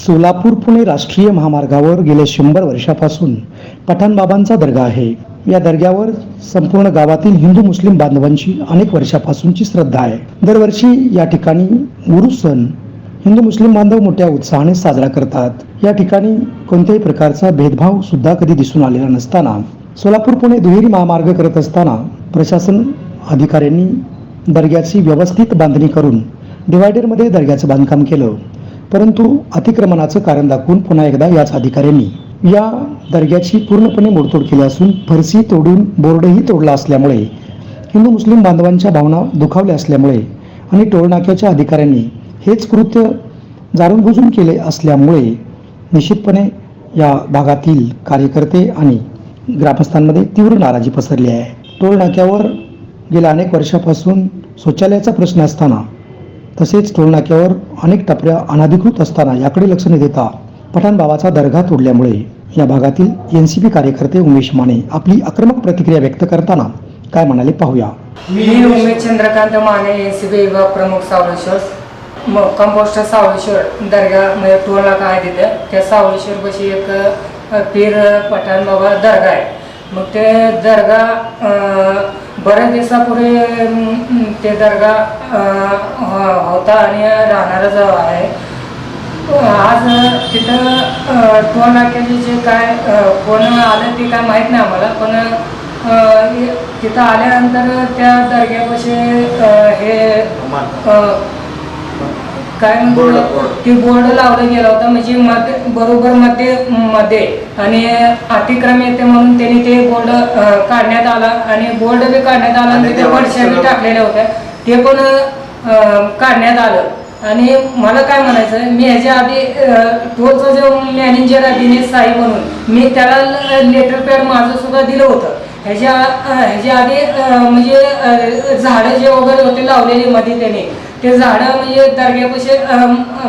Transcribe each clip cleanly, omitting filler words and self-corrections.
सोलापूर पुणे राष्ट्रीय महामार्गावर गेल्या 100 वर्षापासून पठाणबाबांचा दर्गा आहे. या दर्ग्यावर संपूर्ण गावातील हिंदू मुस्लिम बांधवांची अनेक वर्षापासूनची श्रद्धा आहे. दरवर्षी या ठिकाणी उरूस सण हिंदू मुस्लिम बांधव मोठ्या उत्साहाने साजरा करतात. या ठिकाणी कोणत्याही प्रकारचा भेदभाव सुद्धा कधी दिसून आलेला नसताना सोलापूर पुणे दुहेरी महामार्ग करत असताना प्रशासन अधिकाऱ्यांनी दर्ग्याची व्यवस्थित बांधणी करून डिवायडरमध्ये दर्ग्याचं बांधकाम केलं. परंतु अतिक्रमणाचं कारण दाखवून पुन्हा एकदा याच अधिकाऱ्यांनी या दर्ग्याची पूर्णपणे मोडतोड केली असून फरशी तोडून बोर्डही तोडला असल्यामुळे हिंदू मुस्लिम बांधवांच्या भावना दुखावल्या असल्यामुळे आणि टोलनाक्याच्या अधिकाऱ्यांनी हेच कृत्य जाणूनबुजून केले असल्यामुळे निश्चितपणे या भागातील कार्यकर्ते आणि ग्रामस्थांमध्ये तीव्र नाराजी पसरली आहे. टोलनाक्यावर गेल्या अनेक वर्षापासून शौचालयाचा प्रश्न असताना तसेच टोलनाक्यावर अनेक टपऱ्या अनधिकृत असताना याकडे लक्ष न देता पठाणबाबाचा दर्गा तोडल्यामुळे या भागातील NCP कार्यकर्ते उमेश माने आपली आक्रमक प्रतिक्रिया व्यक्त करताना काय म्हणाले पाहूया. मी उमेश चंद्रकांत माने, NCP विभाग प्रमुख सावळेश्वर, कंपोस्ट सावळेश्वर दर्गा म्हणजे टोलनाका आहे तिथे. त्या सावळेश्वर पाशी एक पीर पठाणबाबा दर्गा आहे. मग ते दर्गा बऱ्याच दिवसापूर्वी ते दर्गा होता आणि राहणारच आहे. आज तिथं टोलनाक्याचे जे काय कोण आलं ते काय माहीत नाही आम्हाला, पण तिथं आल्यानंतर त्या दर्ग्यापाशी हे काय म्हणतो ते बोर्ड लावलं गेला होता. म्हणजे बरोबर मध्ये आणि अतिक्रम येते म्हणून त्यांनी ते बोर्ड काढण्यात आला आणि बोर्ड बी काढण्यात आला आणि तिथे फरशा बी टाकलेल्या होत्या ते पण काढण्यात आलं. आणि मला काय म्हणायचं, मी ह्याच्या आधी टोलचा जो मॅनेजर आहे दिनेश साई म्हणून, मी त्याला लेटर पॅड माझं सुद्धा दिलं होतं. ह्याच्या आधी म्हणजे झाडं जे वगैरे होते लावलेली मध्ये त्याने ते झाडं म्हणजे दर्ग्यापाशी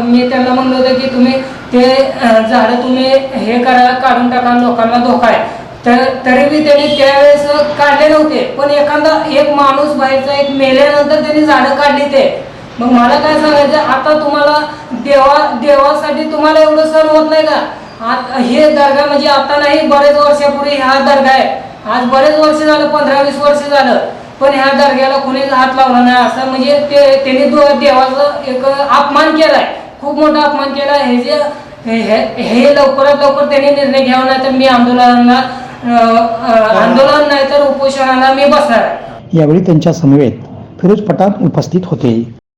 मी त्यांना म्हणलं होतं की तुम्ही ते झाडं तुम्ही हे करा, काढून टाका, लोकांना धोका आहे. तरी बी त्यांनी त्यावेळेस काढले नव्हते. पण एखादा एक माणूस बाहेरचा एक मेल्यानंतर त्यांनी झाडं काढली ते. मग मला काय सांगायचं, आता तुम्हाला देवासाठी तुम्हाला एवढं सण होत नाही का? हे दर्गा म्हणजे आता नाही, बरेच वर्षापूर्वी हा दर्गा आहे. आज बरेच वर्ष झालं, 15-20 वर्ष झालं, पण ह्या दर्ग्याला कोणीच हात लावला नाही. असं म्हणजे त्यांनी देवाचं एक अपमान केलाय, खूप मोठा अपमान केला. हे लवकरात लवकर त्यांनी निर्णय घ्यावा, नाही तर मी आंदोलन नाही तर उपोषणाला मी बसणार आहे. यावेळी त्यांच्या समवेत फिरोज पठाण उपस्थित होते.